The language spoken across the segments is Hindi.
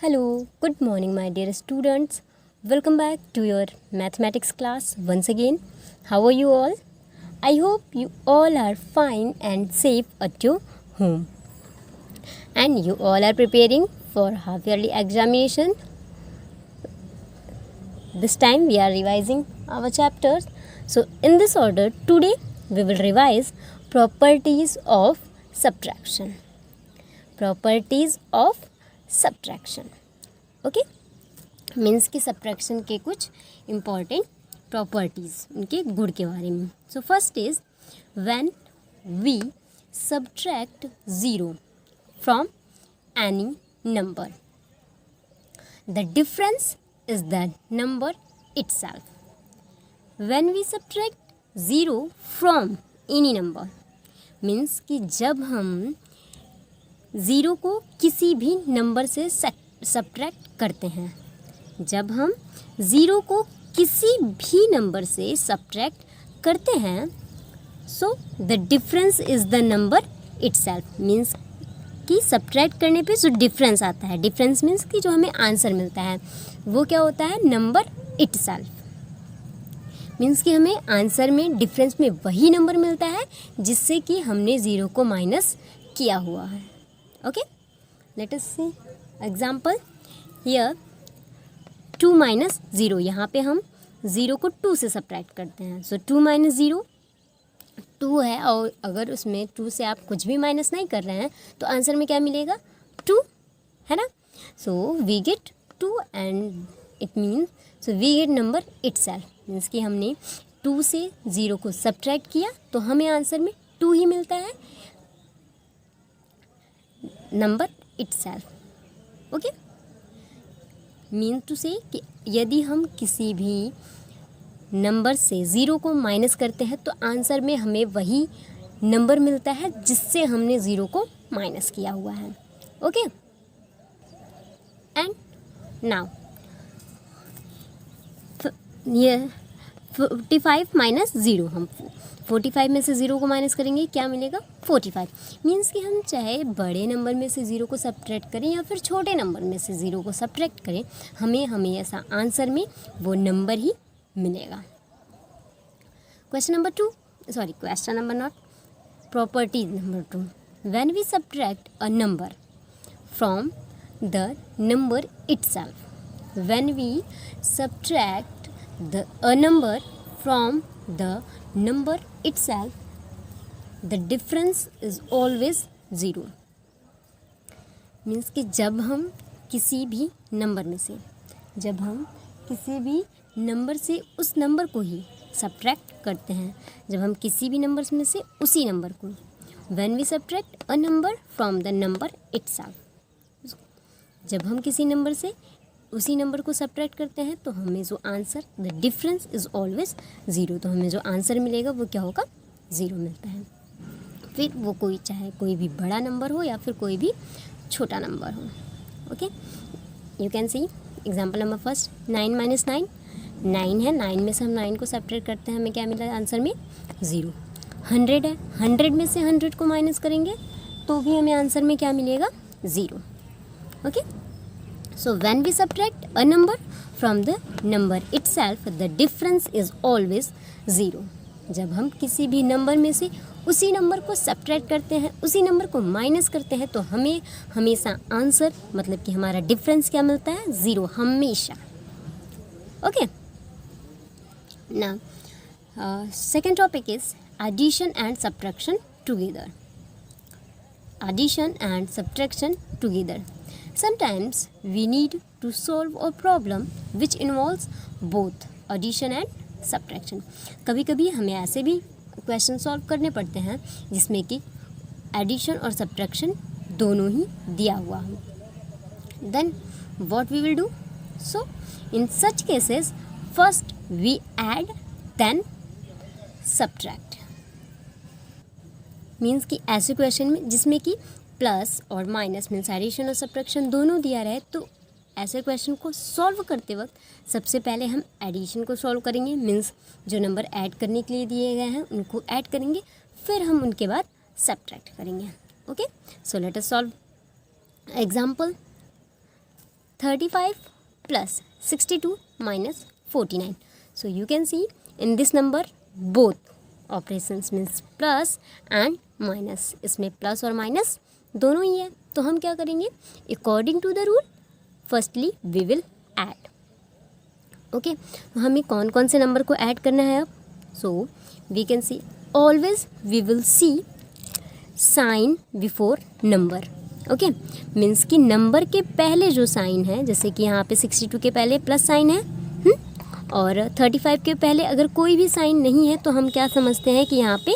Hello, good morning, my dear students. Welcome back to your mathematics class once again. How are you all? I hope you all are fine and safe at your home. And you all are preparing for half yearly examination. This time we are revising our chapters. So, in this order, today we will revise properties of subtraction. Properties of subtraction okay means कि सब्ट्रैक्शन के कुछ इम्पॉर्टेंट प्रॉपर्टीज़ उनके गुण के बारे में. So first is when we subtract zero from any number the difference is the number itself. When we subtract zero from any number means कि जब हम ज़ीरो को किसी भी नंबर से सब्ट्रैक्ट करते हैं. जब हम ज़ीरो को किसी भी नंबर से सब्ट्रैक्ट करते हैं so the difference is the number itself. Means कि सब्ट्रैक्ट करने पे जो डिफरेंस आता है, डिफरेंस मीन्स कि जो हमें आंसर मिलता है वो क्या होता है, नंबर इटसेल्फ. मीन्स कि हमें आंसर में डिफरेंस में वही नंबर मिलता है जिससे कि हमने ज़ीरो को माइनस किया हुआ है. Okay, let us see example here 2 minus 0. यहाँ पे हम 0 को 2 से सब्ट्रैक्ट करते हैं. सो 2 minus 0 2 है और अगर उसमें 2 से आप कुछ भी माइनस नहीं कर रहे हैं तो आंसर में क्या मिलेगा, 2 है ना. So we get 2 and it means so we get number itself. Means कि हमने 2 से 0 को सब्ट्रैक्ट किया तो हमें आंसर में 2 ही मिलता है, number itself. Okay, mean to say कि यदि हम किसी भी नंबर से ज़ीरो को माइनस करते हैं तो आंसर में हमें वही नंबर मिलता है जिससे हमने ज़ीरो को माइनस किया हुआ है. ओके, एंड नाउ ये 45 माइनस 0, हम 45 में से 0 को माइनस करेंगे, क्या मिलेगा, 45. मीन्स कि हम चाहे बड़े नंबर में से 0 को सब्ट्रैक्ट करें या फिर छोटे नंबर में से 0 को सब्ट्रैक्ट करें, हमें हमेशा आंसर में वो नंबर ही मिलेगा. Question number not property number 2. When we subtract a number from the number itself. When we subtract a number from the number itself, the difference is always 0. Means कि जब हम किसी भी नंबर से उस नंबर को ही सब्ट्रैक्ट करते हैं, जब हम किसी भी नंबर में से उसी नंबर को, when we subtract a number from the number itself, जब हम किसी नंबर से उसी नंबर को सब्ट्रैक्ट करते हैं तो हमें जो answer, the difference is always 0. तो हमें जो आंसर मिलेगा वो क्या होगा, 0 मिलता है. फिर वो चाहे कोई भी बड़ा नंबर हो या फिर कोई भी छोटा नंबर हो. Okay, you can see example number first, 9 minus 9 9 है. 9 में से हम 9 को सब्ट्रैक्ट करते हैं, हमें क्या मिला आंसर में, 0. 100 है, 100 में से 100 को माइनस करेंगे तो भी हमें आंसर में क्या मिलेगा, 0. Okay, so when we subtract a number from the number itself, the difference is always 0. जब हम किसी भी नंबर में से उसी नंबर को सब्ट्रैक्ट करते हैं, उसी नंबर को माइनस करते हैं तो हमें हमेशा आंसर, मतलब कि हमारा डिफरेंस क्या मिलता है, 0 हमेशा. Okay, now second topic is addition and subtraction together. Addition and subtraction together. Sometimes we need to solve a problem which involves both addition and subtraction. कभी कभी हमें ऐसे भी क्वेश्चन सॉल्व करने पड़ते हैं जिसमें कि एडिशन और सब्ट्रैक्शन दोनों ही दिया हुआ हो. Then what we will do? So in such cases first we add then subtract. Means कि ऐसे क्वेश्चन में जिसमें कि प्लस और माइनस मीन्स एडिशन और सब्ट्रैक्शन दोनों दिया रहे, तो ऐसे क्वेश्चन को सॉल्व करते वक्त सबसे पहले हम एडिशन को सॉल्व करेंगे. मीन्स जो नंबर ऐड करने के लिए दिए गए हैं उनको ऐड करेंगे, फिर हम उनके बाद सब्ट्रैक्ट करेंगे. Okay, so let us solve example. 35 plus 62 minus 49. So you can see in this number both operations means plus and minus. इसमें प्लस और माइनस दोनों ही है. तो हम क्या करेंगे, according to the rule firstly we will add. Okay, हमें कौन कौन से नंबर को ऐड करना है अब. So we can see always we will see sign before number. Okay, means कि नंबर के पहले जो साइन है, जैसे कि यहाँ पे 62 के पहले प्लस साइन है और 35 के पहले अगर कोई भी साइन नहीं है तो हम क्या समझते हैं कि यहाँ पे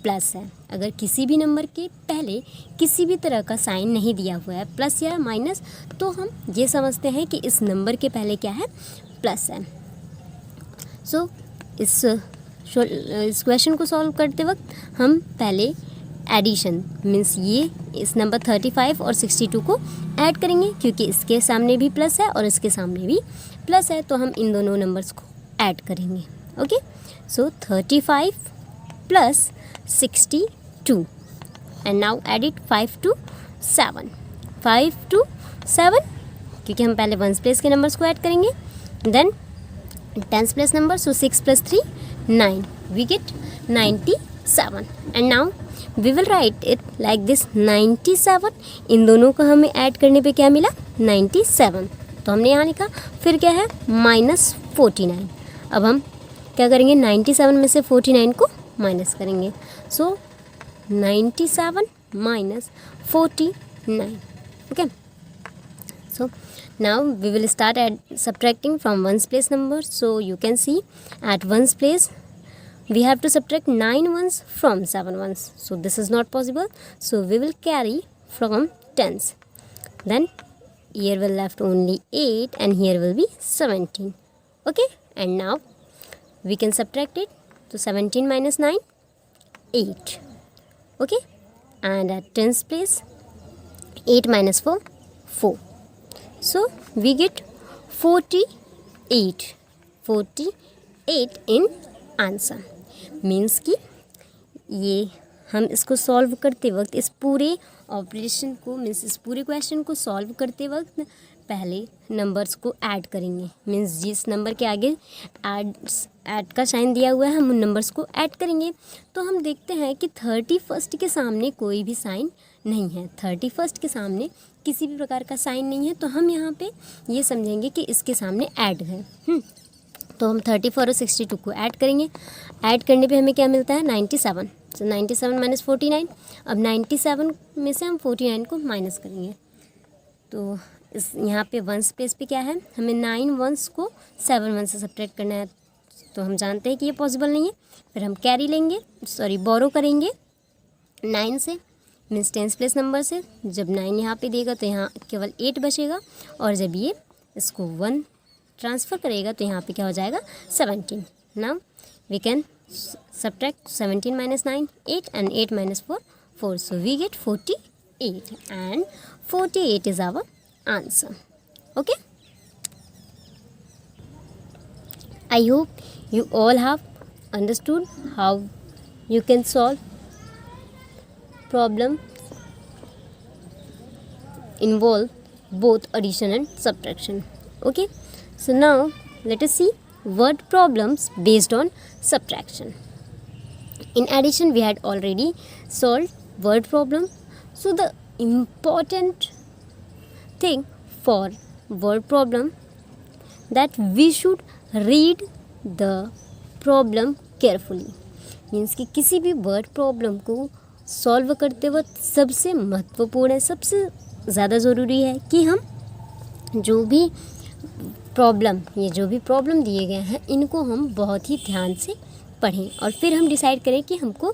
प्लस है. अगर किसी भी नंबर के पहले किसी भी तरह का साइन नहीं दिया हुआ है, प्लस या माइनस, तो हम ये समझते हैं कि इस नंबर के पहले क्या है, प्लस है. सो इस क्वेश्चन को सॉल्व करते वक्त हम पहले एडिशन मीन्स ये इस नंबर 35 और 62 को ऐड करेंगे, क्योंकि इसके सामने भी प्लस है और इसके सामने भी प्लस है, तो हम इन दोनों नंबर्स को ऐड करेंगे. Okay, so 35 plus 62 and now add it 5 to 7. 5 to 7 क्योंकि हम पहले वंस प्लेस के नंबर्स को ऐड करेंगे, then tens place number, so 6 plus 3 9, we get 97. And now we will write it like this 97. इन दोनों को हमें ऐड करने पे क्या मिला, 97. तो हमने यहाँ लिखा, फिर क्या है -49. अब हम क्या करेंगे, 97 में से 49 को माइनस करेंगे. सो 97 minus 49. Okay, so now we will start subtracting from ones place number. So you can see at ones place we have to subtract 9 ones from 7 ones. So this is not possible. So we will carry from tens. Then here will left only 8 and here will be 17. Okay, and now we can subtract it. So 17 minus 9, 8. Okay, and at tens place 8 minus 4, 4. So we get 48. 48 in answer. Means कि ये हम इसको सॉल्व करते वक्त इस पूरे ऑपरेशन को मीन्स इस पूरे क्वेश्चन को सॉल्व करते वक्त पहले नंबर्स को ऐड करेंगे. मीन्स जिस नंबर के आगे ऐड का साइन दिया हुआ है हम उन नंबर्स को ऐड करेंगे. तो हम देखते हैं कि 31 के सामने कोई भी साइन नहीं है. 31 के सामने किसी भी प्रकार का साइन नहीं है, तो हम यहाँ पे ये समझेंगे कि इसके सामने ऐड है. तो हम 34 और 62 को ऐड करेंगे. ऐड करने पे हमें क्या मिलता है, 97. तो 97 minus 49. अब 97 में से हम 49 को माइनस करेंगे. तो इस यहाँ पे वंस प्लेस पे क्या है, हमें 9 वंस को 7 वंस से सब्ट्रैक्ट करना है. तो हम जानते हैं कि ये पॉसिबल नहीं है. फिर हम कैरी लेंगे, बोरो करेंगे 9 से, मीन्स टेंस प्लेस नंबर से. जब 9 यहाँ पे देगा तो यहाँ केवल 8 बचेगा, और जब ये इसको 1 ट्रांसफ़र करेगा तो यहाँ पे क्या हो जाएगा, 17. Now we can subtract 17 minus 9, 8, and 8 minus 4, 4. So we get 48, and 48 is our answer. Okay, I hope you all have understood how you can solve problem involve both addition and subtraction. Okay, so now let us see word problems based on subtraction. In addition, we had already solved word problem. So the important thing for word problem that we should read the problem carefully. Means कि किसी भी word problem को solve करते वक्त सबसे महत्वपूर्ण है, सबसे ज़्यादा ज़रूरी है कि हम जो भी प्रॉब्लम दिए गए हैं इनको हम बहुत ही ध्यान से पढ़ें, और फिर हम डिसाइड करें कि हमको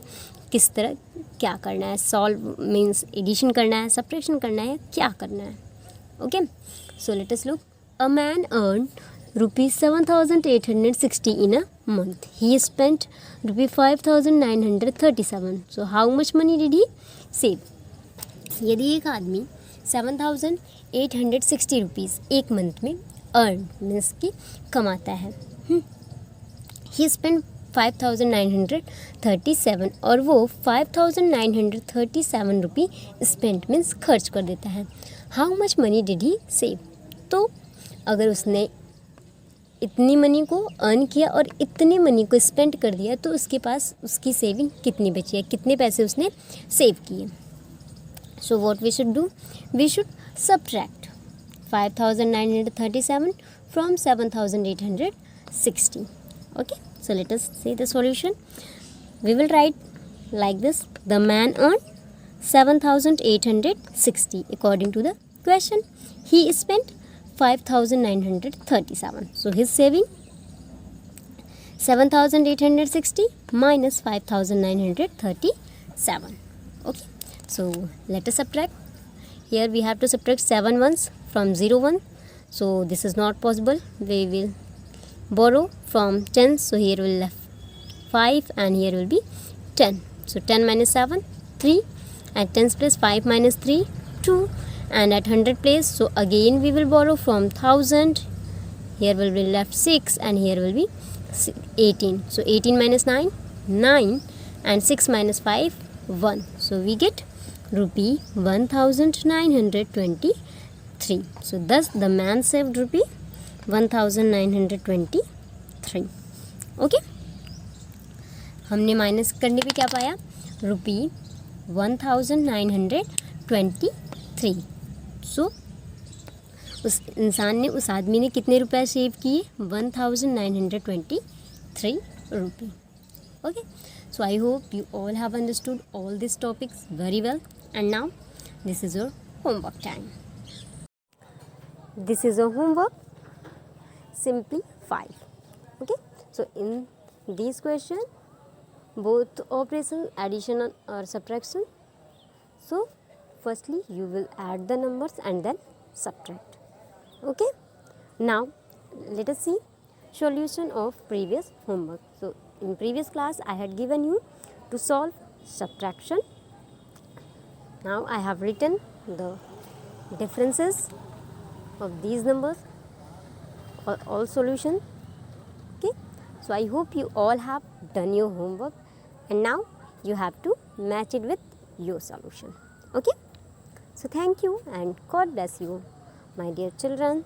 किस तरह क्या करना है. सॉल्व मीन्स एडिशन करना है, सब्ट्रैक्शन करना है, क्या करना है. Okay, so let us look. A man earn ₹7,860 in a month. He spent ₹5,937. So how much money did he save? यदि एक आदमी 7,860 रुपीज़ एक मंथ में अर्न मीन्स की कमाता है, ही स्पेंड 5,937, और वो 5,937 रुपी स्पेंड मीन्स खर्च कर देता है. How much money did he save? तो अगर उसने इतनी मनी को अर्न किया और इतने मनी को स्पेंड कर दिया तो उसके पास उसकी सेविंग कितनी बची है, कितने पैसे उसने सेव किए. So what we should do, we should subtract 5,937 from 7,860. Okay, so let us see the solution. We will write like this: the man earned 7,860 according to the question. He spent 5,937. So his saving 7,860 minus 5,937. Okay, so let us subtract. Here we have to subtract 7 ones from 0 1. So this is not possible. We will borrow from 10. So here will left 5 and here will be 10. So 10 minus 7, 3. At 10's place 5 minus 3, 2. And at 100 place, so again we will borrow from 1000. Here will be left 6 and here will be 18. So 18 minus 9, 9. And 6 minus 5, 1. So we get rupee 1,923. So thus the man saved rupee 1,923. Okay, हमने माइनस करने पे क्या पाया, रुपी 1,923. सो उस इंसान ने, उस आदमी ने कितने रुपए सेव किए, 1,923 rupee. Okay, so I hope you all have understood all these topics very well. And now this is your homework time. This is your homework, simply 5. Okay, so in these questions, both operation addition or subtraction. So firstly you will add the numbers and then subtract. Okay, now let us see solution of previous homework. So in previous class I had given you to solve subtraction. Now I have written the differences of these numbers for all solution. Okay, so I hope you all have done your homework and now you have to match it with your solution. Okay, so thank you and God bless you, my dear children.